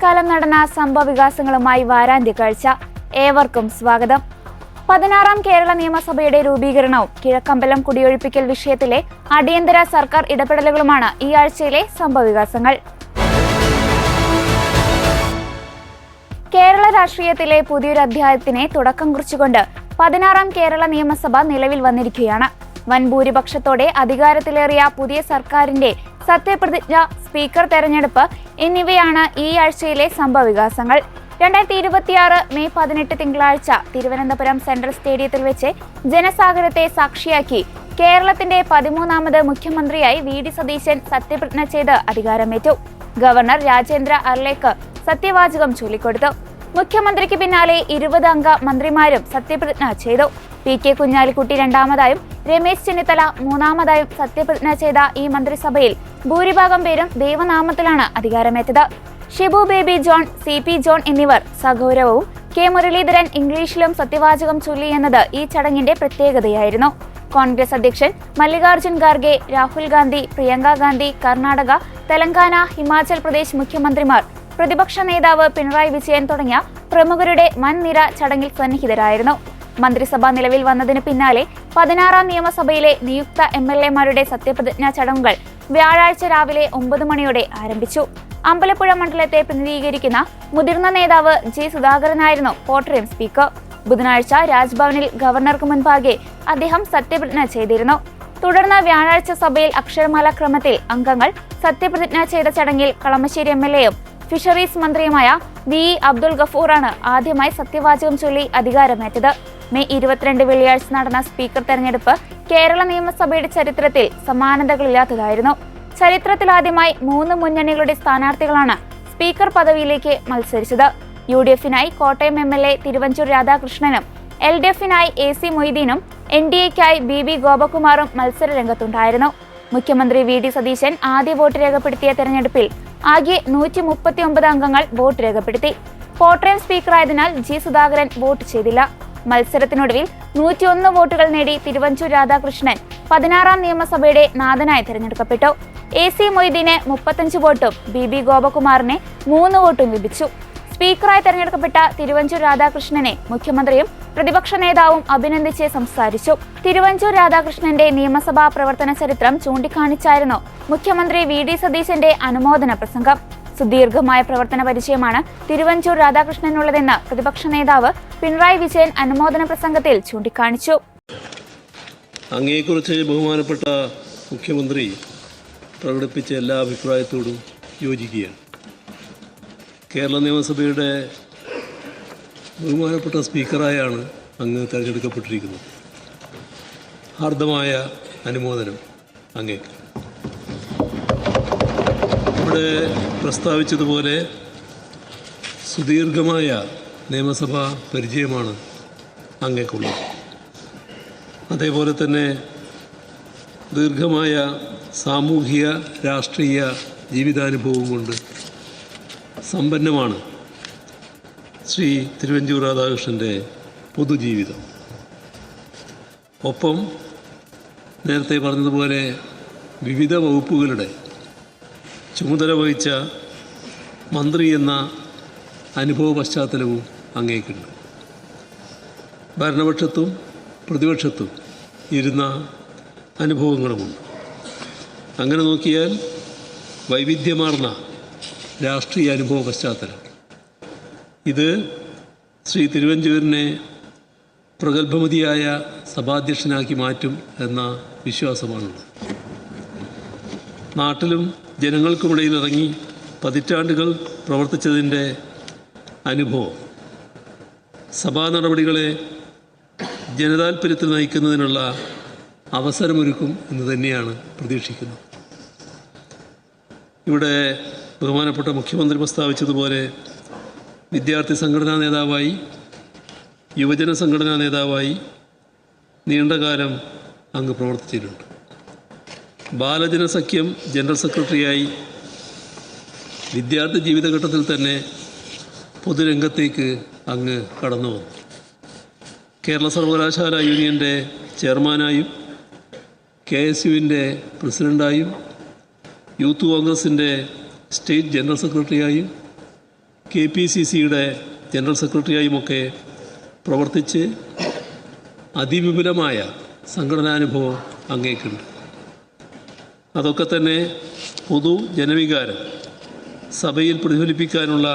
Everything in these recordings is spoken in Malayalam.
അവധിക്കാലം നടന്ന സംഭവവികാസങ്ങളുമായി വാരാന്ത്യ കാഴ്ച. ഏവർക്കും സ്വാഗതം. 16ാം കേരള നിയമസഭയുടെ രൂപീകരണവും കിഴക്കമ്പലം കുടിയൊഴിപ്പിക്കൽ വിഷയത്തിലെ അടിയന്തര സർക്കാർ ഇടപെടലുകളുമാണ് ഈ ആഴ്ചയിലെ സംഭവവികാസങ്ങൾ. കേരള രാഷ്ട്രീയത്തിലെ പുതിയൊരു അധ്യായത്തിന് തുടക്കം കുറിച്ചുകൊണ്ട് 16ാം കേരള നിയമസഭ നിലവിൽ വന്നിരിക്കുകയാണ്. വൻ ഭൂരിപക്ഷത്തോടെ അധികാരത്തിലേറിയ പുതിയ സർക്കാരിന്റെ സത്യപ്രതിജ്ഞ, സ്പീക്കർ തെരഞ്ഞെടുപ്പ് എന്നിവയാണ് ഈ ആഴ്ചയിലെ സംഭവവികാസങ്ങൾ. 2026 മെയ് 18 തിങ്കളാഴ്ച തിരുവനന്തപുരം സെൻട്രൽ സ്റ്റേഡിയത്തിൽ വെച്ച് ജനസാഗരത്തെ സാക്ഷിയാക്കി കേരളത്തിന്റെ 13ാമത് മുഖ്യമന്ത്രിയായി വി.ഡി. സതീശൻ സത്യപ്രതിജ്ഞ ചെയ്ത് അധികാരമേറ്റു. ഗവർണർ രാജേന്ദ്ര അർലേക്കർ സത്യവാചകം ചൊല്ലിക്കൊടുത്തു. മുഖ്യമന്ത്രിക്ക് പിന്നാലെ 20 അംഗ മന്ത്രിമാരും സത്യപ്രതിജ്ഞ ചെയ്തു. പി.കെ. കുഞ്ഞാലിക്കുട്ടി രണ്ടാമതായും രമേശ് ചെന്നിത്തല മൂന്നാമതായും സത്യപ്രതിജ്ഞ ചെയ്ത ഈ മന്ത്രിസഭയിൽ ഭൂരിഭാഗം പേരും ദൈവനാമത്തിലാണ് അധികാരമേറ്റത്. ഷിബു ബേബി ജോൺ, സി.പി. ജോൺ എന്നിവർ സഗൗരവവും കെ. മുരളീധരൻ ഇംഗ്ലീഷിലും സത്യവാചകം ചൊല്ലി എന്നത് ഈ ചടങ്ങിന്റെ പ്രത്യേകതയായിരുന്നു. കോൺഗ്രസ് അധ്യക്ഷൻ മല്ലികാർജുൻ ഖാർഗെ, രാഹുൽ ഗാന്ധി, പ്രിയങ്ക ഗാന്ധി, കർണാടക, തെലങ്കാന, ഹിമാചൽ പ്രദേശ് മുഖ്യമന്ത്രിമാർ, പ്രതിപക്ഷ നേതാവ് പിണറായി വിജയൻ തുടങ്ങിയ പ്രമുഖരുടെ വൻ നിര ചടങ്ങിൽ സന്നിഹിതരായിരുന്നു. മന്ത്രിസഭ നിലവിൽ വന്നതിന് പിന്നാലെ 16ാം നിയമസഭയിലെ നിയുക്ത എം.എൽ.എമാരുടെ സത്യപ്രതിജ്ഞാ ചടങ്ങുകൾ വ്യാഴാഴ്ച രാവിലെ 9 മണിയോടെ ആരംഭിച്ചു. അമ്പലപ്പുഴ മണ്ഡലത്തെ പ്രതിനിധീകരിക്കുന്ന മുതിർന്ന നേതാവ് ജി. സുധാകരനായിരുന്നു pro tem speaker. ബുധനാഴ്ച രാജ്ഭവനിൽ ഗവർണർക്ക് മുൻപാകെ അദ്ദേഹം സത്യപ്രതിജ്ഞ ചെയ്തിരുന്നു. തുടർന്ന് വ്യാഴാഴ്ച സഭയിൽ അക്ഷരമാല ക്രമത്തിൽ അംഗങ്ങൾ സത്യപ്രതിജ്ഞ ചെയ്ത ചടങ്ങിൽ കളമശ്ശേരി എം.എൽ.എയും ഫിഷറീസ് മന്ത്രിയുമായ വി. അബ്ദുൾ ഗഫൂറാണ് ആദ്യമായി സത്യവാചകം ചൊല്ലി അധികാരമേറ്റത്. മെയ് 22 വെള്ളിയാഴ്ച നടന്ന സ്പീക്കർ തെരഞ്ഞെടുപ്പ് കേരള നിയമസഭയുടെ ചരിത്രത്തിൽ സമാനതകളില്ലാത്തതായിരുന്നു. ചരിത്രത്തിലാദ്യമായി 3 മുന്നണികളുടെ സ്ഥാനാർത്ഥികളാണ് സ്പീക്കർ പദവിയിലേക്ക് മത്സരിച്ചത്. യു.ഡി.എഫിനായി കോട്ടയം എം.എൽ.എ തിരുവഞ്ചൂർ രാധാകൃഷ്ണനും എൽ.ഡി.എഫിനായി എ.സി. മൊയ്തീനും എൻ.ഡി.എക്കായി ബി. ഗോപകുമാറും മത്സര രംഗത്തുണ്ടായിരുന്നു. മുഖ്യമന്ത്രി വി.ഡി. സതീശൻ ആദ്യ വോട്ട് രേഖപ്പെടുത്തിയ തെരഞ്ഞെടുപ്പിൽ ആകെ 139 അംഗങ്ങൾ വോട്ട് രേഖപ്പെടുത്തി. പ്രോട്ടേം സ്പീക്കറായതിനാൽ ജി. സുധാകരൻ വോട്ട് ചെയ്തില്ല. മത്സരത്തിനൊടുവിൽ 101 വോട്ടുകൾ നേടി തിരുവഞ്ചൂർ രാധാകൃഷ്ണൻ 16ാം നിയമസഭയുടെ നാഥനായി തെരഞ്ഞെടുക്കപ്പെട്ടു. എ.സി. മൊയ്തീന് 35 വോട്ടും ബി. ഗോപകുമാറിന് 3 വോട്ടും ലഭിച്ചു. സ്പീക്കറായി തെരഞ്ഞെടുക്കപ്പെട്ട തിരുവഞ്ചൂർ രാധാകൃഷ്ണനെ മുഖ്യമന്ത്രിയും പ്രതിപക്ഷ നേതാവും അഭിനന്ദിച്ച് സംസാരിച്ചു. തിരുവഞ്ചൂർ രാധാകൃഷ്ണന്റെ നിയമസഭാ പ്രവർത്തന ചരിത്രം ചൂണ്ടിക്കാണിച്ചായിരുന്നു മുഖ്യമന്ത്രി വി.ഡി. സതീശന്റെ അനുമോദന പ്രസംഗം. സുദീർഘമായ പ്രവർത്തന പരിചയമാണ് തിരുവഞ്ചൂർ രാധാകൃഷ്ണനുള്ളതെന്ന് പ്രതിപക്ഷ നേതാവ് പിണറായി വിജയൻ അനുമോദന പ്രസംഗത്തിൽ ചൂണ്ടിക്കാണിച്ചു. അങ്ങയെക്കുറിച്ച് ബഹുമാനപ്പെട്ട മുഖ്യമന്ത്രി പ്രകടിപ്പിച്ച എല്ലാ അഭിപ്രായത്തോടും യോജിക്കുകയാണ്. കേരള നിയമസഭയുടെ ബഹുമാനപ്പെട്ട സ്പീക്കറായാണ് അങ്ങ് തിരഞ്ഞെടുക്കപ്പെട്ടിരിക്കുന്നത്. ഹാർദമായ അനുമോദനം അങ്ങേക്ക്. ഇവിടെ പ്രസ്താവിച്ചതുപോലെ സുദീർഘമായ നിയമസഭാ പരിചയമാണ് അങ്ങേക്കുള്ളത്. അതേപോലെ തന്നെ ദീർഘമായ സാമൂഹിക രാഷ്ട്രീയ ജീവിതാനുഭവം കൊണ്ട് സമ്പന്നമാണ് ശ്രീ തിരുവഞ്ചൂർ രാധാകൃഷ്ണൻ്റെ പൊതുജീവിതം. ഒപ്പം നേരത്തെ പറഞ്ഞതുപോലെ വിവിധ വകുപ്പുകളുടെ ചുമതല വഹിച്ച മന്ത്രി എന്ന അനുഭവ പശ്ചാത്തലവും അങ്ങേക്കുണ്ട്. ഭരണപക്ഷത്തും പ്രതിപക്ഷത്തും ഇരുന്ന അനുഭവങ്ങളുമുണ്ട്. അങ്ങനെ നോക്കിയാൽ വൈവിധ്യമാർന്ന രാഷ്ട്രീയ അനുഭവ പശ്ചാത്തലം ഇത് ശ്രീ തിരുവഞ്ചൂരിനെ പ്രഗത്ഭമതിയായ സഭാധ്യക്ഷനാക്കി മാറ്റും എന്ന വിശ്വാസമാണുള്ളത്. നാട്ടിലും ജനങ്ങൾക്കുമിടയിൽ ഇറങ്ങി പതിറ്റാണ്ടുകൾ പ്രവർത്തിച്ചതിൻ്റെ അനുഭവം സഭാ നടപടികളെ ജനതാൽപര്യത്തിൽ നയിക്കുന്നതിനുള്ള അവസരമൊരുക്കും എന്ന് തന്നെയാണ് പ്രതീക്ഷിക്കുന്നത്. ഇവിടെ ബഹുമാനപ്പെട്ട മുഖ്യമന്ത്രി പ്രസ്താവിച്ചതുപോലെ വിദ്യാർത്ഥി സംഘടനാ നേതാവായി, യുവജന സംഘടനാ നേതാവായി നീണ്ടകാലം അങ്ങ് പ്രവർത്തിച്ചിട്ടുണ്ട്. ബാലജന സഖ്യം ജനറൽ സെക്രട്ടറിയായി വിദ്യാർത്ഥി ജീവിതഘട്ടത്തിൽ തന്നെ പൊതുരംഗത്തേക്ക് അങ്ങ് കടന്നു വന്നു. കേരള സർവകലാശാല യൂണിയൻ്റെ ചെയർമാനായും KSUവിൻ്റെ പ്രസിഡൻ്റായും യൂത്ത് കോൺഗ്രസിൻ്റെ സ്റ്റേറ്റ് ജനറൽ സെക്രട്ടറിയായും KPCCയുടെ ജനറൽ സെക്രട്ടറിയായുമൊക്കെ പ്രവർത്തിച്ച് അതിവിപുലമായ സംഘടനാനുഭവം അങ്ങേക്കുണ്ട്. അതൊക്കെ തന്നെ പൊതു ജനവികാരം സഭയിൽ പ്രതിഫലിപ്പിക്കാനുള്ള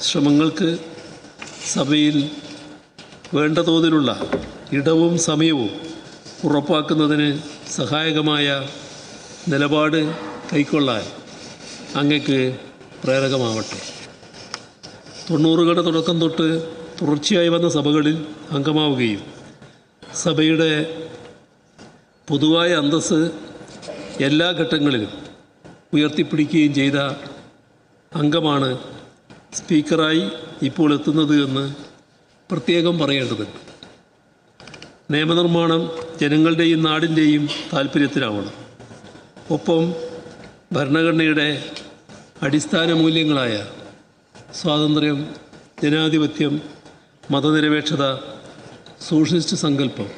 ശ്രമങ്ങൾക്ക് സഭയിൽ വേണ്ട തോതിലുള്ള ഇടവും സമയവും ഉറപ്പാക്കുന്നതിന് സഹായകമായ നിലപാട് കൈക്കൊള്ളാൻ അങ്ങക്ക് പ്രേരകമാവട്ടെ. 90കളുടെ തുടക്കം തൊട്ട് തുടർച്ചയായി വന്ന സഭകളിൽ അംഗമാവുകയും സഭയുടെ പൊതുവായ അന്തസ്സ് എല്ലാ ഘട്ടങ്ങളിലും ഉയർത്തിപ്പിടിക്കുകയും ചെയ്ത അംഗമാണ് സ്പീക്കറായി ഇപ്പോൾ എത്തുന്നത് എന്ന് പ്രത്യേകം പറയേണ്ടതുണ്ട്. നിയമനിർമ്മാണം ജനങ്ങളുടെയും നാടിൻ്റെയും താൽപ്പര്യത്തിലാവണം. ഒപ്പം ഭരണഘടനയുടെ അടിസ്ഥാന മൂല്യങ്ങളായ സ്വാതന്ത്ര്യം, ജനാധിപത്യം, മതനിരപേക്ഷത, സോഷ്യലിസ്റ്റ് സങ്കല്പം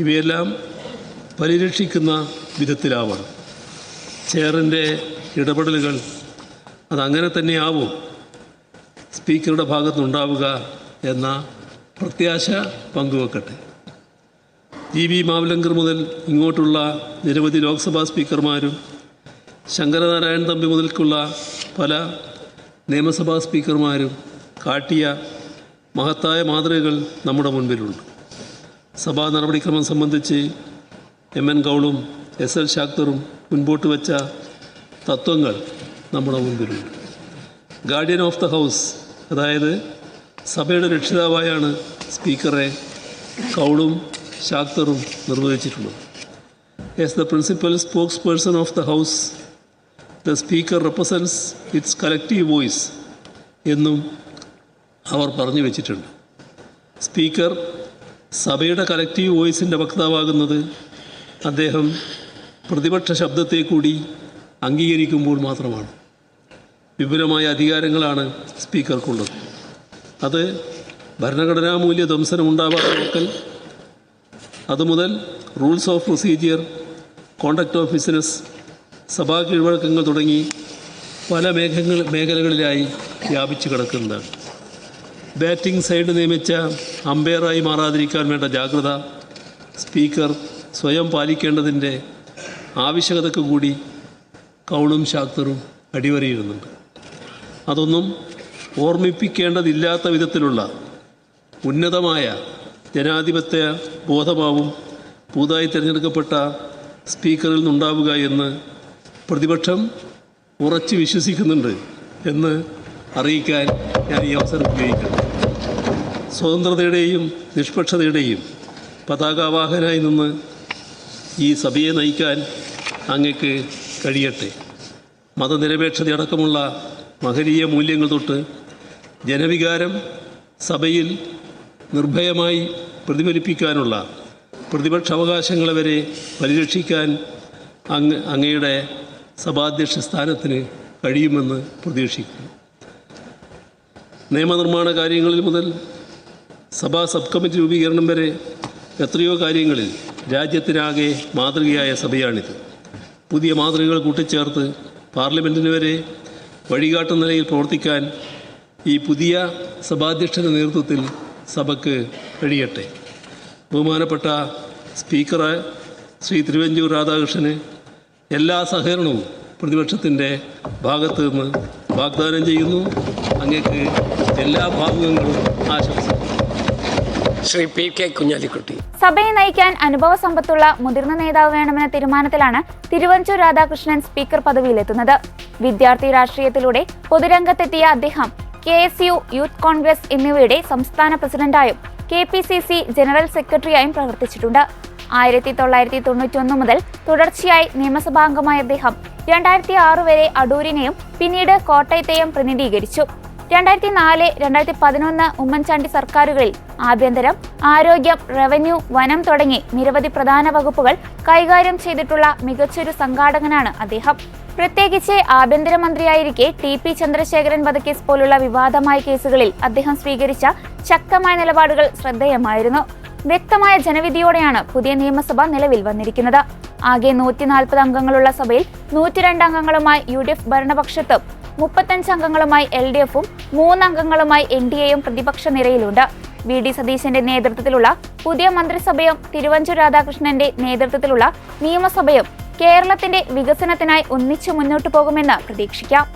ഇവയെല്ലാം പരിരക്ഷിക്കുന്ന വിധത്തിലാവണം. ചെയറിൻ്റെ ഇടപെടലുകൾ അതങ്ങനെ തന്നെയാവും സ്പീക്കറുടെ ഭാഗത്തുനിന്നുണ്ടാവുക എന്ന പ്രത്യാശ പങ്കുവെക്കട്ടെ. GB മാവലങ്കർ മുതൽ ഇങ്ങോട്ടുള്ള നിരവധി ലോക്സഭാ സ്പീക്കർമാരും ശങ്കരനാരായണൻ തമ്പി മുതൽക്കുള്ള പല നിയമസഭാ സ്പീക്കർമാരും കാട്ടിയ മഹത്തായ മാതൃകകൾ നമ്മുടെ മുൻപിലുണ്ട്. സഭാ നടപടിക്രമം സംബന്ധിച്ച് MN കൗളും SL ശാക്തറും മുൻപോട്ട് വെച്ച തത്വങ്ങൾ നമ്മുടെ മുൻപിലുണ്ട്. ഗാർഡിയൻ ഓഫ് ദ ഹൗസ്, അതായത് സഭയുടെ രക്ഷിതാവായാണ് സ്പീക്കറെ കൗളും ശാക്തറും നിർവഹിച്ചിട്ടുള്ളത്. As the principal spokesperson of the House, the Speaker represents its collective voice എന്നും അവർ പറഞ്ഞു വെച്ചിട്ടുണ്ട്. സ്പീക്കർ സഭയുടെ കളക്റ്റീവ് വോയിസിൻ്റെ വക്താവാകുന്നത് അദ്ദേഹം പ്രതിപക്ഷ ശബ്ദത്തെ കൂടി അംഗീകരിക്കുമ്പോൾ മാത്രമാണ്. വിപുലമായ അധികാരങ്ങളാണ് സ്പീക്കർക്കുള്ളത്. അത് ഭരണഘടനാ മൂല്യ ധ്വംസനം ഉണ്ടാവാതെ നോക്കൽ, അതുമുതൽ rules of procedure, conduct of business, സഭാ കീഴ്വഴക്കങ്ങൾ തുടങ്ങി പല മേഖലകളിലായി വ്യാപിച്ചു കിടക്കുന്നതാണ്. ബാറ്റിംഗ് സൈഡ് നിയമിച്ച അമ്പയറായി മാറാതിരിക്കാൻ വേണ്ട ജാഗ്രത സ്പീക്കർ സ്വയം പാലിക്കേണ്ടതിൻ്റെ ആവശ്യകതയ്ക്ക് കൂടി കൗളും ശാക്തറും അടിവരയിടുന്നുണ്ട്. അതൊന്നും ഓർമ്മിപ്പിക്കേണ്ടതില്ലാത്ത വിധത്തിലുള്ള ഉന്നതമായ ജനാധിപത്യ ബോധമാവും പുതുതായി തിരഞ്ഞെടുക്കപ്പെട്ട സ്പീക്കറിൽ നിന്നുണ്ടാവുക എന്ന് പ്രതിപക്ഷം ഉറച്ചു വിശ്വസിക്കുന്നുണ്ട് എന്ന് അറിയിക്കാൻ ഞാൻ ഈ അവസരം ഉപയോഗിക്കുന്നു. സ്വതന്ത്രതയുടെയും നിഷ്പക്ഷതയുടെയും പതാകാവാഹനായി നിന്ന് ഈ സഭയെ നയിക്കാൻ അങ്ങക്ക് കഴിയട്ടെ. മതനിരപേക്ഷതയടക്കമുള്ള മഹനീയ മൂല്യങ്ങൾ തൊട്ട് ജനവികാരം സഭയിൽ നിർഭയമായി പ്രതിഫലിപ്പിക്കാനുള്ള പ്രതിപക്ഷ അവകാശങ്ങളെ വരെ പരിരക്ഷിക്കാൻ അങ്ങയുടെ സഭാധ്യക്ഷ സ്ഥാനത്തിന് കഴിയുമെന്ന് പ്രതീക്ഷിക്കുന്നു. നിയമനിർമ്മാണ കാര്യങ്ങളിൽ മുതൽ സഭാ സബ് കമ്മിറ്റി രൂപീകരണം വരെ എത്രയോ കാര്യങ്ങളിൽ രാജ്യത്തിനാകെ മാതൃകയായ സഭയാണിത്. പുതിയ മാതൃകകൾ കൂട്ടിച്ചേർത്ത് പാർലമെൻറ്റിന് വരെ വഴികാട്ടുന്ന നിലയിൽ പ്രവർത്തിക്കാൻ ഈ പുതിയ സഭാധ്യക്ഷൻ്റെ നേതൃത്വത്തിൽ സഭയ്ക്ക് കഴിയട്ടെ. ബഹുമാനപ്പെട്ട സ്പീക്കർ ശ്രീ തിരുവഞ്ചൂർ രാധാകൃഷ്ണന് എല്ലാ സഹകരണവും പ്രതിപക്ഷത്തിൻ്റെ ഭാഗത്തു നിന്ന് വാഗ്ദാനം ചെയ്യുന്നു. അങ്ങേക്ക് എല്ലാ ഭാഗങ്ങളും ആശംസിക്കുന്നു. ശ്രീ PK കുഞ്ഞാലിക്കുട്ടി. സഭയെ നയിക്കാൻ അനുഭവ സമ്പത്തുള്ള മുതിർന്ന നേതാവ് വേണമെന്ന തീരുമാനത്തിലാണ് തിരുവഞ്ചൂർ രാധാകൃഷ്ണൻ സ്പീക്കർ പദവിയിലെത്തുന്നത്. വിദ്യാർത്ഥി രാഷ്ട്രീയത്തിലൂടെ പൊതുരംഗത്തെത്തിയ അദ്ദേഹം KSU, യൂത്ത് കോൺഗ്രസ് എന്നിവയുടെ സംസ്ഥാന പ്രസിഡന്റായും KPCC ജനറൽ സെക്രട്ടറിയായും പ്രവർത്തിച്ചിട്ടുണ്ട്. 1991 മുതൽ തുടർച്ചയായി നിയമസഭാംഗമായ അദ്ദേഹം 2006 വരെ അടൂരിനെയും പിന്നീട് കോട്ടയത്തെയും പ്രതിനിധീകരിച്ചു. 2004, 2011 ഉമ്മൻചാണ്ടി സർക്കാരുകളിൽ ആഭ്യന്തരം, ആരോഗ്യം, റവന്യൂ, വനം തുടങ്ങി നിരവധി പ്രധാന വകുപ്പുകൾ കൈകാര്യം ചെയ്തിട്ടുള്ള മികച്ചൊരു സംഘാടകനാണ് അദ്ദേഹം. പ്രത്യേകിച്ച് ആഭ്യന്തരമന്ത്രിയായിരിക്കെ TP ചന്ദ്രശേഖരൻ വധക്കേസ് പോലുള്ള വിവാദമായ കേസുകളിൽ അദ്ദേഹം സ്വീകരിച്ച ശക്തമായ നിലപാടുകൾ ശ്രദ്ധേയമായിരുന്നു. വ്യക്തമായ ജനവിധിയോടെയാണ് പുതിയ നിയമസഭ നിലവിൽ വന്നിരിക്കുന്നത്. ആകെ 140 അംഗങ്ങളുള്ള സഭയിൽ 102 അംഗങ്ങളുമായി UDF ഭരണപക്ഷത്തും 35 അംഗങ്ങളുമായി LDFും 3 അംഗങ്ങളുമായി NDAയും പ്രതിപക്ഷ നിരയിലുണ്ട്. VD സതീശന്റെ നേതൃത്വത്തിലുള്ള പുതിയ മന്ത്രിസഭയും തിരുവഞ്ചൂർ രാധാകൃഷ്ണന്റെ നേതൃത്വത്തിലുള്ള നിയമസഭയും കേരളത്തിന്റെ വികസനത്തിനായി ഒന്നിച്ചു മുന്നോട്ടു പോകുമെന്ന് പ്രതീക്ഷിക്കാം.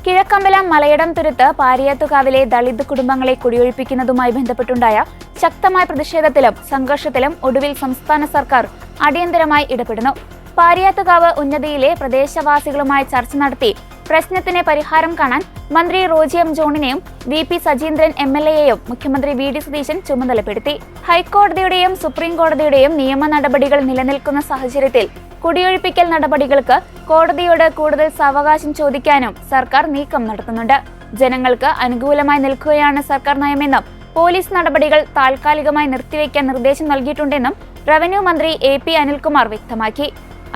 കിഴക്കമ്പലം മലയിടം തുരുത്ത് പാരിയാത്തുകാവിലെ ദളിത് കുടുംബങ്ങളെ കുടിയൊഴിപ്പിക്കുന്നതുമായി ബന്ധപ്പെട്ടുണ്ടായ ശക്തമായ പ്രതിഷേധത്തിലും സംഘർഷത്തിലും ഒടുവിൽ സംസ്ഥാന സർക്കാർ അടിയന്തരമായി ഇടപെടുന്നു. പാരിയാത്തുകാവ് ഉന്നതിയിലെ പ്രദേശവാസികളുമായി ചർച്ച നടത്തി പ്രശ്നത്തിന് പരിഹാരം കാണാൻ മന്ത്രി റോജി എം ജോണിനെയും VP സജീന്ദ്രൻ MLAയെയും മുഖ്യമന്ത്രി VD സതീശൻ ചുമതലപ്പെടുത്തി. ഹൈക്കോടതിയുടെയും സുപ്രീം കോടതിയുടെയും നിയമ നടപടികൾ നിലനിൽക്കുന്ന സാഹചര്യത്തിൽ കുടിയൊഴിപ്പിക്കൽ നടപടികൾക്ക് കോടതിയോട് കൂടുതൽ സാവകാശം ചോദിക്കാനും സർക്കാർ നീക്കം നടത്തുന്നുണ്ട്. ജനങ്ങൾക്ക് അനുകൂലമായി നിൽക്കുകയാണ് സർക്കാർ നയമെന്നും പോലീസ് നടപടികൾ താൽക്കാലികമായി നിർത്തിവെക്കാൻ നിർദ്ദേശം നൽകിയിട്ടുണ്ടെന്നും റവന്യൂ മന്ത്രി AP അനിൽകുമാർ വ്യക്തമാക്കി.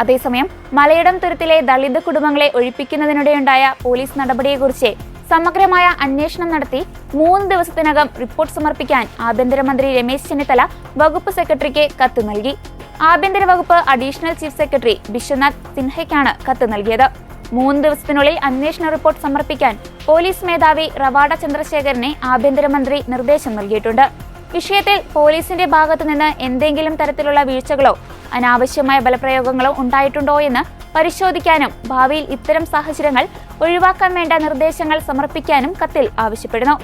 അതേസമയം മലയിടം തുരുത്തിലെ ദളിത് കുടുംബങ്ങളെ ഒഴിപ്പിക്കുന്നതിനിടെയുണ്ടായ പോലീസ് നടപടിയെക്കുറിച്ച് സമഗ്രമായ അന്വേഷണം നടത്തി 3 ദിവസത്തിനകം റിപ്പോർട്ട് സമർപ്പിക്കാൻ ആഭ്യന്തരമന്ത്രി രമേശ് ചെന്നിത്തല വകുപ്പ് സെക്രട്ടറിക്ക് കത്ത് നൽകി. ആഭ്യന്തര വകുപ്പ് അഡീഷണൽ ചീഫ് സെക്രട്ടറി ബിശ്വനാഥ് സിൻഹയ്ക്കാണ് കത്ത് നൽകിയത്. 3 ദിവസത്തിനുള്ളിൽ അന്വേഷണ റിപ്പോർട്ട് സമർപ്പിക്കാൻ പോലീസ് മേധാവി റവാഡ ചന്ദ്രശേഖരനെ ആഭ്യന്തരമന്ത്രി നിർദ്ദേശം നൽകിയിട്ടുണ്ട്. വിഷയത്തിൽ പോലീസിന്റെ ഭാഗത്തുനിന്ന് എന്തെങ്കിലും തരത്തിലുള്ള വീഴ്ചകളോ അനാവശ്യമായ ബലപ്രയോഗങ്ങളോ ഉണ്ടായിട്ടുണ്ടോ എന്ന് പരിശോധിക്കാനും ഭാവിയിൽ ഇത്തരം സാഹചര്യങ്ങൾ ഒഴിവാക്കാൻ വേണ്ട നിർദ്ദേശങ്ങൾ സമർപ്പിക്കാനും കത്തിൽ ആവശ്യപ്പെടുന്നു.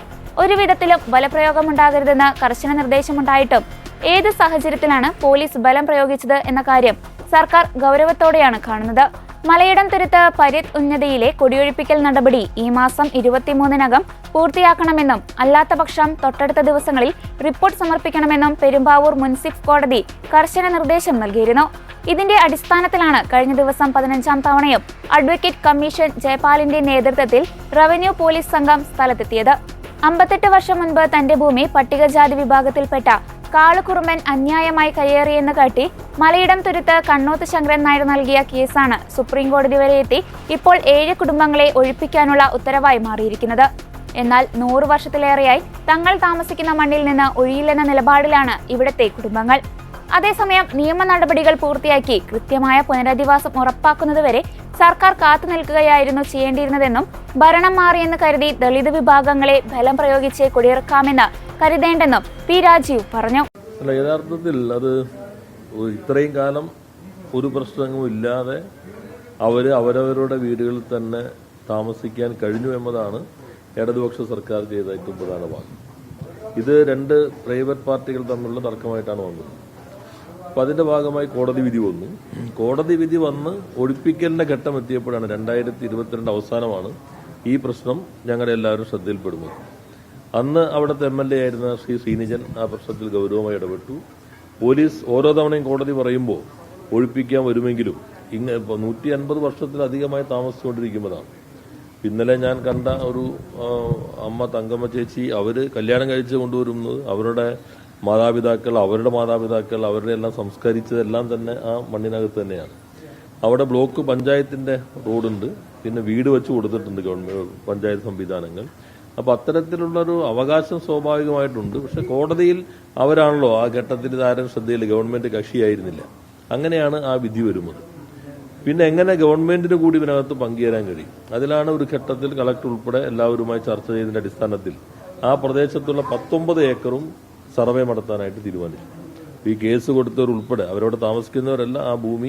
ഒരു വിധത്തിലും ബലപ്രയോഗമുണ്ടാകരുതെന്ന് കർശന നിർദ്ദേശമുണ്ടായിട്ടും ഏത് സാഹചര്യത്തിലാണ് പോലീസ് ബലം പ്രയോഗിച്ചത് എന്ന കാര്യം സർക്കാർ ഗൗരവത്തോടെയാണ് കാണുന്നത്. മലയിടം തുരുത്ത് പര്യത്ത് ഉന്നതിയിലെ കുടിയൊഴിപ്പിക്കൽ നടപടി ഈ മാസം 23-നകം പൂർത്തിയാക്കണമെന്നും അല്ലാത്തപക്ഷം തൊട്ടടുത്ത ദിവസങ്ങളിൽ റിപ്പോർട്ട് സമർപ്പിക്കണമെന്നും പെരുമ്പാവൂർ മുൻസിഫ് കോടതി കർശന നിർദ്ദേശം നൽകിയിരുന്നു. ഇതിന്റെ അടിസ്ഥാനത്തിലാണ് കഴിഞ്ഞ ദിവസം 15-ാം തവണയും അഡ്വക്കേറ്റ് കമ്മീഷൻ ജയപാലിന്റെ നേതൃത്വത്തിൽ റവന്യൂ പോലീസ് സംഘം സ്ഥലത്തെത്തിയത്. 58 വർഷം മുൻപ് തന്റെ ഭൂമി പട്ടികജാതി വിഭാഗത്തിൽപ്പെട്ട കാളുകുറുമ്പൻ അന്യായമായി കയ്യേറിയെന്ന് കാട്ടി മലയിടം തുരുത്ത് കണ്ണോത്ത് ശങ്കരൻ നായർ നൽകിയ കേസാണ് സുപ്രീം കോടതി വരെ എത്തി ഇപ്പോൾ 7 കുടുംബങ്ങളെ ഒഴിപ്പിക്കാനുള്ള ഉത്തരവായി മാറിയിരിക്കുന്നത്. എന്നാൽ 100 വർഷത്തിലേറെയായി തങ്ങൾ താമസിക്കുന്ന മണ്ണിൽ നിന്ന് ഒഴിയില്ലെന്ന നിലപാടിലാണ് ഇവിടത്തെ കുടുംബങ്ങൾ. അതേസമയം നിയമ നടപടികൾ പൂർത്തിയാക്കി കൃത്യമായ പുനരധിവാസം ഉറപ്പാക്കുന്നതുവരെ സർക്കാർ കാത്തു നിൽക്കുകയായിരുന്നു ചെയ്യേണ്ടിയിരുന്നതെന്നും ഭരണം മാറിയെന്ന് കരുതി ദളിത് വിഭാഗങ്ങളെ ബലം പ്രയോഗിച്ച് കുടിയിറക്കാമെന്ന് കരുതേണ്ടെന്നും P. രാജീവ് പറഞ്ഞു. യഥാർത്ഥത്തിൽ അത് ഇത്രയും കാലം ഒരു പ്രശ്നങ്ങളും ഇല്ലാതെ അവരവരുടെ വീടുകളിൽ തന്നെ താമസിക്കാൻ കഴിഞ്ഞു എന്നതാണ് ഇടതുപക്ഷ സർക്കാർ ചെയ്ത ഏറ്റവും പ്രധാന ഭാഗം. ഇത് 2 പ്രൈവറ്റ് പാർട്ടികൾ തമ്മിലുള്ള തർക്കമായിട്ടാണ് വന്നത്. അപ്പം അതിന്റെ ഭാഗമായി കോടതി വിധി വന്നു. കോടതി വിധി വന്ന് ഒഴിപ്പിക്കലിന്റെ ഘട്ടം എത്തിയപ്പോഴാണ് 2022 അവസാനമാണ് ഈ പ്രശ്നം ഞങ്ങളുടെ എല്ലാവരും ശ്രദ്ധയിൽപ്പെടുന്നത്. അന്ന് അവിടുത്തെ MLA ആയിരുന്ന ശ്രീ ശ്രീനിജൻ ആ പ്രശ്നത്തിൽ ഗൗരവമായി ഇടപെട്ടു. പോലീസ് ഓരോ തവണയും കോടതി പറയുമ്പോൾ ഒഴിപ്പിക്കാൻ വരുമെങ്കിലും 150 വർഷത്തിലധികമായി താമസിച്ചുകൊണ്ടിരിക്കുന്നതാണ്. ഇന്നലെ ഞാൻ കണ്ട ഒരു അമ്മ തങ്കമ്മ ചേച്ചി, അവര് കല്യാണം കഴിച്ച് കൊണ്ടുവരുന്നത് അവരുടെ മാതാപിതാക്കൾ, അവരുടെ എല്ലാം സംസ്കരിച്ചതെല്ലാം തന്നെ ആ മണ്ണിനകത്ത് തന്നെയാണ്. അവിടെ ബ്ലോക്ക് പഞ്ചായത്തിന്റെ റോഡുണ്ട്, പിന്നെ വീട് വെച്ച് കൊടുത്തിട്ടുണ്ട് ഗവൺമെന്റ് പഞ്ചായത്ത് സംവിധാനങ്ങൾ. അപ്പൊ അത്തരത്തിലുള്ളൊരു അവകാശം സ്വാഭാവികമായിട്ടുണ്ട്. പക്ഷെ കോടതിയിൽ അവരാണല്ലോ ആ ഘട്ടത്തിൽ ഇതാരും ശ്രദ്ധയിൽ ഗവൺമെന്റ് കക്ഷിയായിരുന്നില്ല. അങ്ങനെയാണ് ആ വിധി വരുന്നത്. പിന്നെ എങ്ങനെ ഗവൺമെന്റിന് കൂടി ഇതിനകത്ത് പങ്കുചേരാൻ കഴിയും? അതിലാണ് ഒരു ഘട്ടത്തിൽ കളക്ടർ ഉൾപ്പെടെ എല്ലാവരുമായി ചർച്ച ചെയ്തതിന്റെ അടിസ്ഥാനത്തിൽ ആ പ്രദേശത്തുള്ള 19 ഏക്കറും സർവേ നടത്താനായിട്ട് തീരുമാനിച്ചു. ഈ കേസ് കൊടുത്തവർ ഉൾപ്പെടെ അവരോട് താമസിക്കുന്നവരെല്ലാം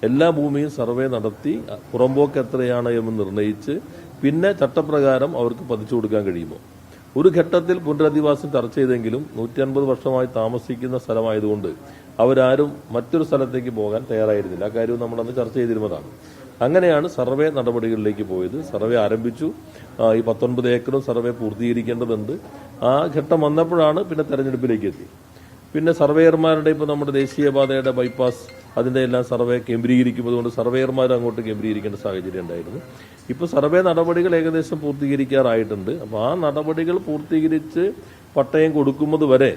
എല്ലാ ഭൂമിയും സർവേ നടത്തി പുറമ്പോക്ക് എത്രയാണ് എന്ന് നിർണയിച്ച് പിന്നെ ചട്ടപ്രകാരം അവർക്ക് പതിച്ചു കൊടുക്കാൻ കഴിയുമോ? ഒരു ഘട്ടത്തിൽ പുനരധിവാസം ചർച്ച ചെയ്തെങ്കിലും 150 വർഷമായി താമസിക്കുന്ന സ്ഥലമായതുകൊണ്ട് അവരാരും മറ്റൊരു സ്ഥലത്തേക്ക് പോകാൻ തയ്യാറായിരുന്നില്ല. ആ കാര്യവും നമ്മളന്ന് ചർച്ച ചെയ്തിരുന്നതാണ്. അങ്ങനെയാണ് സർവേ നടപടികളിലേക്ക് പോയത്. സർവേ ആരംഭിച്ചു. ഈ 19 ഏക്കറും സർവേ പൂർത്തീകരിക്കേണ്ടതുണ്ട്. ആ ഘട്ടം വന്നപ്പോഴാണ് പിന്നെ തെരഞ്ഞെടുപ്പിലേക്ക് എത്തി. പിന്നെ സർവേയർമാരുടെ ഇപ്പോൾ നമ്മുടെ ദേശീയപാതയുടെ ബൈപ്പാസ് അതിന്റെ എല്ലാം സർവേ കേന്ദ്രീകരിക്കുന്നതുകൊണ്ട് സർവേയർമാർ അങ്ങോട്ട് കേന്ദ്രീകരിക്കേണ്ട സാഹചര്യം ഉണ്ടായിരുന്നു. ഇപ്പോൾ സർവേ നടപടികൾ ഏകദേശം പൂർത്തീകരിക്കാറായിട്ടുണ്ട്. അപ്പോൾ ആ നടപടികൾ പൂർത്തീകരിച്ച് പട്ടയം കൊടുക്കുന്നത് വരെ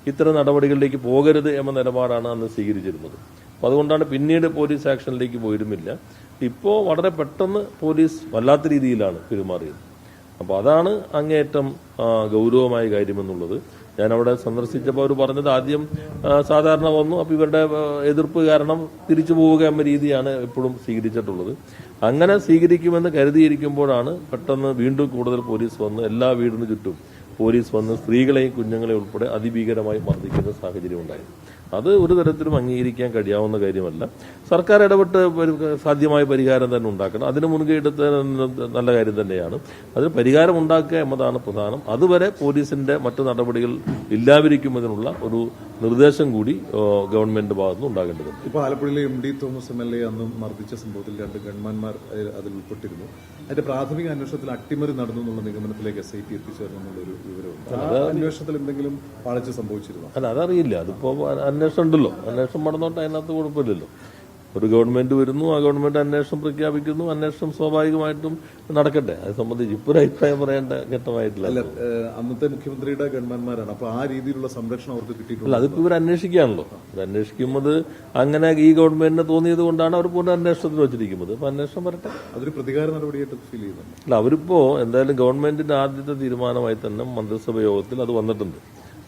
ഇത്തരം നടപടികളിലേക്ക് പോകരുത് എന്ന നിലപാടാണ് അന്ന് സ്വീകരിച്ചിരുന്നത്. അപ്പോൾ അതുകൊണ്ടാണ് പിന്നീട് പോലീസ് ആക്ഷനിലേക്ക് പോയിരുന്നില്ല. ഇപ്പോൾ വളരെ പെട്ടെന്ന് പോലീസ് വല്ലാത്ത രീതിയിലാണ് പെരുമാറിയത്. അപ്പോൾ അതാണ് അങ്ങേയറ്റം ഗൗരവമായ കാര്യമെന്നുള്ളത്. ഞാനവിടെ സന്ദർശിച്ചപ്പോൾ അവർ പറഞ്ഞത് ആദ്യം സാധാരണ വന്നു, അപ്പോൾ ഇവരുടെ എതിർപ്പ് കാരണം തിരിച്ചു പോവുക എന്ന രീതിയാണ് എപ്പോഴും സ്വീകരിച്ചിട്ടുള്ളത്. അങ്ങനെ സ്വീകരിക്കുമെന്ന് കരുതിയിരിക്കുമ്പോഴാണ് പെട്ടെന്ന് വീണ്ടും കൂടുതൽ പോലീസ് വന്ന് എല്ലാ വീടിന് ചുറ്റും പോലീസ് വന്ന് സ്ത്രീകളെയും കുഞ്ഞുങ്ങളെയും ഉൾപ്പെടെ അതിഭീകരമായി മർദ്ദിക്കുന്ന സാഹചര്യം ഉണ്ടായിരുന്നു. അത് ഒരു തരത്തിലും അംഗീകരിക്കാൻ കഴിയാവുന്ന കാര്യമല്ല. സർക്കാർ ഇടപെട്ട് സാധ്യമായ പരിഹാരം തന്നെ ഉണ്ടാക്കണം. അതിന് മുൻകൈ എടുത്ത നല്ല കാര്യം തന്നെയാണ്. അതിന് പരിഹാരം ഉണ്ടാക്കുക എന്നതാണ് പ്രധാനം. അതുവരെ പോലീസിന്റെ മറ്റു നടപടികൾ ഇല്ലാതിരിക്കുന്നതിനുള്ള ഒരു നിർദ്ദേശം കൂടി ഗവൺമെന്റ് ഭാഗത്തുനിന്ന് ഉണ്ടാകേണ്ടതുണ്ട്. ഇപ്പോൾ ആലപ്പുഴയിലെ MD തോമസ് MLA അന്നും മർദ്ദിച്ച സംഭവത്തിൽ 2 ഗൺമാന്മാർ അതിൽ ഉൾപ്പെട്ടിരുന്നു. അതിന്റെ പ്രാഥമിക അന്വേഷണത്തിൽ അട്ടിമറി നടന്നു എന്നുള്ള നിഗമനത്തിലേക്ക് SIT എത്തിച്ചേർന്നു എന്നുള്ളൊരു വിവരമുണ്ട്. ആ അന്വേഷണത്തിൽ എന്തെങ്കിലും പാളിച്ച സംഭവിച്ചിരുന്നു? അല്ല, അതറിയില്ല. അതിപ്പോ അന്വേഷണം ഉണ്ടല്ലോ, അന്വേഷണം നടന്നോട്ട് അതിനകത്ത് കുഴപ്പമില്ലല്ലോ. ഒരു ഗവൺമെന്റ് വരുന്നു, ആ ഗവൺമെന്റ് അന്വേഷണം പ്രഖ്യാപിക്കുന്നു, അന്വേഷണം സ്വാഭാവികമായിട്ടും നടക്കട്ടെ. അത് സംബന്ധിച്ച് ഇപ്പോൾ അഭിപ്രായം പറയേണ്ട ഘട്ടമായിട്ടില്ല. അന്നത്തെ മുഖ്യമന്ത്രിയുടെ ഗൺമാന്മാരാണ്, അപ്പൊ ആ രീതിയിലുള്ള സംരക്ഷണം അവർക്ക് കിട്ടിയിട്ടില്ല. അതിപ്പോ ഇവർ അന്വേഷിക്കുകയാണല്ലോ. അന്വേഷിക്കുന്നത് അങ്ങനെ ഈ ഗവൺമെന്റിന് തോന്നിയത് കൊണ്ടാണ് അവർ പൂർണ്ണ അന്വേഷണത്തിൽ വെച്ചിരിക്കുന്നത്. അപ്പൊ അന്വേഷണം വരട്ടെ. അതൊരു പ്രതികാര നടപടിയായിട്ട് ഫീൽ ചെയ്യുന്നുണ്ട്. അല്ല, അവരിപ്പോ എന്തായാലും ഗവൺമെന്റിന്റെ ആദ്യത്തെ തീരുമാനമായി തന്നെ മന്ത്രിസഭ യോഗത്തിൽ അത് വന്നിട്ടുണ്ട്.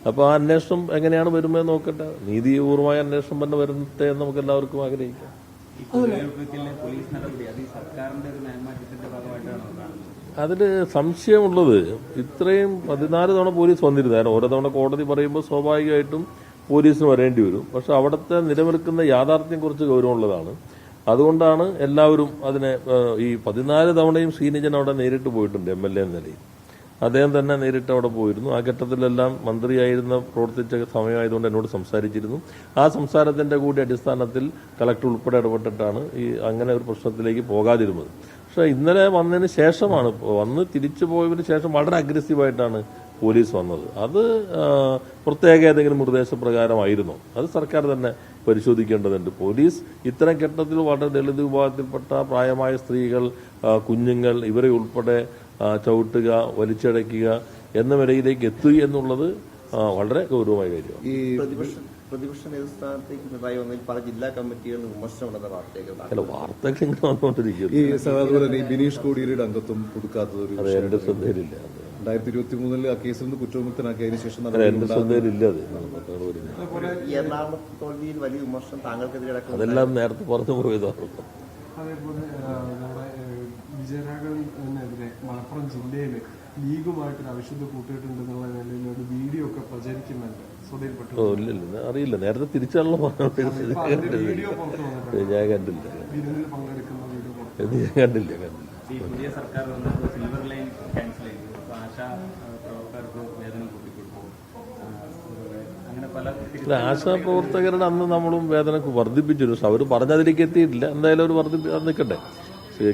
അപ്പോൾ ആ അന്വേഷണം എങ്ങനെയാണ് വരുന്നത് നോക്കട്ടെ. നീതിപൂർവമായ അന്വേഷണം തന്നെ വരട്ടെ എന്ന് നമുക്ക് എല്ലാവർക്കും ആഗ്രഹിക്കാം. അതിൽ സംശയമുള്ളത്, ഇത്രയും 14 തവണ പോലീസ് വന്നിരുന്നു. ഓരോ തവണ കോടതി പറയുമ്പോൾ സ്വാഭാവികമായിട്ടും പോലീസിന് വരേണ്ടി വരും. പക്ഷെ അവിടുത്തെ നിലനിൽക്കുന്ന യാഥാർത്ഥ്യം കുറച്ച് ഗൗരവമുള്ളതാണ്. അതുകൊണ്ടാണ് എല്ലാവരും അതിനെ ഈ 14 തവണയും ശ്രീനിജൻ അവിടെ നേരിട്ട് പോയിട്ടുണ്ട്. MLA എന്ന നിലയിൽ അദ്ദേഹം തന്നെ നേരിട്ട് അവിടെ പോയിരുന്നു. ആ ഘട്ടത്തിലെല്ലാം മന്ത്രിയായിരുന്ന പ്രവർത്തിച്ച സമയമായതുകൊണ്ട് എന്നോട് സംസാരിച്ചിരുന്നു. ആ സംസാരത്തിന്റെ കൂടി അടിസ്ഥാനത്തിൽ കളക്ടർ ഉൾപ്പെടെ ഇടപെട്ടിട്ടാണ് ഈ അങ്ങനെ ഒരു പ്രശ്നത്തിലേക്ക് പോകാതിരുന്നത്. പക്ഷെ ഇന്നലെ വന്നതിന് ശേഷമാണ്, വന്ന് തിരിച്ചു പോയതിന് ശേഷം വളരെ അഗ്രസീവായിട്ടാണ് പോലീസ് വന്നത്. അത് പ്രത്യേക ഏതെങ്കിലും നിർദ്ദേശപ്രകാരമായിരുന്നോ? അത് സർക്കാർ തന്നെ പരിശോധിക്കേണ്ടതുണ്ട്. പോലീസ് ഇത്തരം ഘട്ടത്തിൽ വളരെ ദളിത് വിഭാഗത്തിൽപ്പെട്ട പ്രായമായ സ്ത്രീകൾ, കുഞ്ഞുങ്ങൾ ഇവരെ ഉൾപ്പെടെ ചവിട്ടുക, വലിച്ചടയ്ക്കുക എന്ന നിലയിലേക്ക് എത്തുക എന്നുള്ളത് വളരെ ഗൗരവമായ കാര്യമാണ്. ഈ പ്രതിപക്ഷ നേതൃസ്ഥാനത്തേക്ക് പിണറായി വന്നതിൽ പല ജില്ലാ കമ്മിറ്റികളിൽ വിമർശനമുണ്ടെന്ന വാർത്തകൾ ഇങ്ങനെ വന്നുകൊണ്ടിരിക്കുന്നു. അതുപോലെ തന്നെ ഈ ബിനീഷ് കോടിയേരിയുടെ അംഗത്വം കൊടുക്കാത്തത് അത് എന്റെ ശ്രദ്ധയിലില്ല. 2023 ആ കേസിൽ നിന്ന് കുറ്റവിമുക്തനാക്കിയതിനു ശേഷം എന്റെ ശ്രദ്ധയിലില്ല. അത് എറണാകുളത്ത് തോൽവിയിൽ വലിയ വിമർശനം താങ്കൾക്കെതിരെ അതെല്ലാം നേരത്തെ പറഞ്ഞു പോയതാണ്. അതേപോലെ നമ്മുടെ വിജയരാഘവനെതിരെ മലപ്പുറം ജില്ലയിൽ ലീഗുമായിട്ടൊരു അവിശുദ്ധ കൂട്ടിയിട്ടുണ്ടെന്നുള്ള നിലയിൽ ഒരു വീഡിയോ ഒക്കെ പ്രചരിക്കുന്നുണ്ട്. ഇല്ല, അറിയില്ല. നേരത്തെ തിരിച്ചാണല്ലോ പറഞ്ഞത്. ഞാൻ കണ്ടില്ല. ഞാൻ കണ്ടില്ല. പുതിയ സർക്കാർ വന്നപ്പോൾ സിൽവർ ലൈൻ ക്യാൻസൽ ചെയ്തു. അപ്പോൾ ആശാ പ്രവർത്തകർക്ക് വേതനം കൂട്ടിക്കൊടുത്തു. അങ്ങനെ പല ആശാപ്രവർത്തകരുടെ അന്ന് നമ്മളും വേതനം വർദ്ധിപ്പിച്ചിരുന്നു. പക്ഷെ അവർ പറഞ്ഞതിലേക്ക് എത്തിയിട്ടില്ല. എന്തായാലും അവർ നിൽക്കട്ടെ.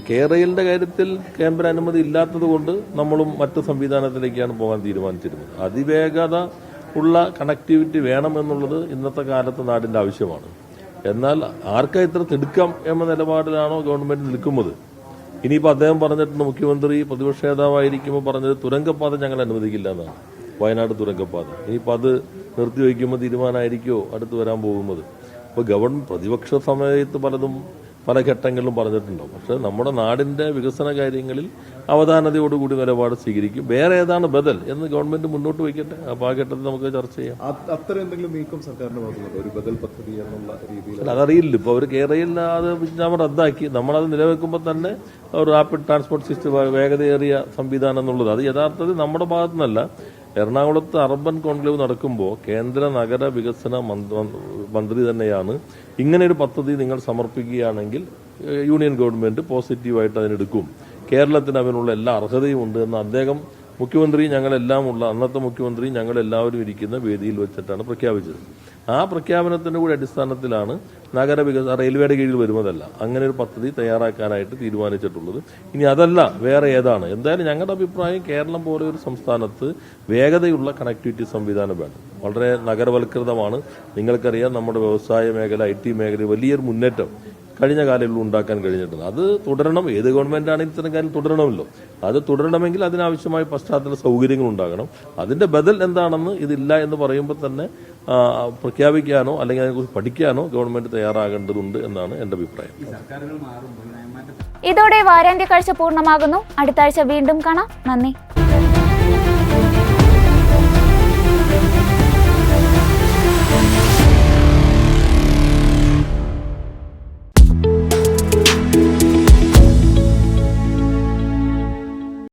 കേരളയുടെ കാര്യത്തിൽ കേന്ദ്ര അനുമതി ഇല്ലാത്തത് കൊണ്ട് നമ്മളും മറ്റു സംവിധാനത്തിലേക്കാണ് പോകാൻ തീരുമാനിച്ചിരുന്നത്. അതിവേഗത ഉള്ള കണക്ടിവിറ്റി വേണമെന്നുള്ളത് ഇന്നത്തെ കാലത്ത് നാടിന്റെ ആവശ്യമാണ്. എന്നാൽ ആർക്കാ ഇത്ര തിടുക്കം എന്ന നിലപാടിലാണോ ഗവൺമെന്റ് നിൽക്കുന്നത്? ഇനിയിപ്പോൾ അദ്ദേഹം പറഞ്ഞിട്ടുണ്ട്, മുഖ്യമന്ത്രി പ്രതിപക്ഷ നേതാവായിരിക്കുമ്പോൾ പറഞ്ഞത് തുരങ്കപ്പാത ഞങ്ങൾ അനുവദിക്കില്ല എന്നാണ്. വയനാട് തുരങ്കപ്പാത ഇനിയിപ്പോൾ അത് നിർത്തിവെക്കുമ്പോൾ തീരുമാനമായിരിക്കുമോ അടുത്ത് വരാൻ പോകുന്നത്? ഇപ്പോൾ ഗവൺമെന്റ് പ്രതിപക്ഷ സമയത്ത് പല ഘട്ടങ്ങളിലും പറഞ്ഞിട്ടുണ്ടാവും. പക്ഷെ നമ്മുടെ നാടിന്റെ വികസന കാര്യങ്ങളിൽ അവധാനതയോടുകൂടി നിലപാട് സ്വീകരിക്കും. വേറെ ഏതാണ് ബദൽ എന്ന് ഗവൺമെന്റ് മുന്നോട്ട് വയ്ക്കട്ടെ. അപ്പോൾ ആ ഘട്ടത്തിൽ നമുക്ക് ചർച്ച ചെയ്യാം. അത്തരം എന്തെങ്കിലും നീക്കം സർക്കാരിന്റെ ഭാഗത്തുണ്ട്, ഒരു ബദൽ പദ്ധതി എന്നുള്ള രീതിയിൽ? അതറിയില്ല. ഇപ്പോൾ അവർ കേരളയിൽ അത് വിജ്ഞാപനം റദ്ദാക്കി. നമ്മളത് നിലനിൽക്കുമ്പോൾ തന്നെ ഒരു റാപ്പിഡ് ട്രാൻസ്പോർട്ട് സിസ്റ്റം, വേഗതയേറിയ സംവിധാനം എന്നുള്ളത് അത് യഥാർത്ഥത്തിൽ നമ്മുടെ ഭാഗത്തു നിന്നല്ല. എറണാകുളത്ത് അർബൻ കോൺക്ലേവ് നടക്കുമ്പോൾ കേന്ദ്ര നഗര വികസന മന്ത്രി തന്നെയാണ് ഇങ്ങനെ ഒരു പദ്ധതി നിങ്ങൾ സമർപ്പിക്കുകയാണെങ്കിൽ യൂണിയൻ ഗവൺമെന്റ് പോസിറ്റീവായിട്ട് അതിനെടുക്കും, കേരളത്തിന് അതിനുള്ള എല്ലാ അർഹതയും ഉണ്ട് എന്ന് അദ്ദേഹം മുഖ്യമന്ത്രി അന്നത്തെ മുഖ്യമന്ത്രി ഞങ്ങളെല്ലാവരും ഇരിക്കുന്ന വേദിയിൽ വെച്ചിട്ടാണ് പ്രഖ്യാപിച്ചത്. ആ പ്രഖ്യാപനത്തിന്റെ കൂടി അടിസ്ഥാനത്തിലാണ് റെയിൽവേയുടെ കീഴിൽ വരുന്നതല്ല അങ്ങനെ ഒരു പദ്ധതി തയ്യാറാക്കാനായിട്ട് തീരുമാനിച്ചിട്ടുള്ളത്. ഇനി അതല്ല വേറെ ഏതാണ്? എന്തായാലും ഞങ്ങളുടെ അഭിപ്രായം കേരളം പോലെ ഒരു സംസ്ഥാനത്ത് വേഗതയുള്ള കണക്ടിവിറ്റി സംവിധാനം വേണം. വളരെ നഗരവൽകൃതമാണ്. നിങ്ങൾക്കറിയാം, നമ്മുടെ വ്യവസായ മേഖല, IT മേഖല വലിയൊരു മുന്നേറ്റം കഴിഞ്ഞ കാലങ്ങളിൽ ഉണ്ടാക്കാൻ കഴിഞ്ഞിട്ടുണ്ട്. അത് തുടരണം. ഏത് ഗവൺമെന്റ് ആണെങ്കിലും ഇത്തരം കാര്യം തുടരണമല്ലോ. അത് തുടരണമെങ്കിൽ അതിനാവശ്യമായ പശ്ചാത്തല സൗകര്യങ്ങൾ ഉണ്ടാകണം. അതിന്റെ ബദൽ എന്താണെന്ന് ഇതില്ല എന്ന് പറയുമ്പോൾ തന്നെ പ്രഖ്യാപിക്കാനോ അല്ലെങ്കിൽ അതിനെക്കുറിച്ച് പഠിക്കാനോ ഗവൺമെന്റ് തയ്യാറാകേണ്ടതുണ്ട് എന്നാണ് എന്റെ അഭിപ്രായം. ഇതോടെ വാരാന്ത്യ കാഴ്ച പൂർണ്ണമാകുന്നു. അടുത്ത ആഴ്ച വീണ്ടും കാണാം. നന്ദി.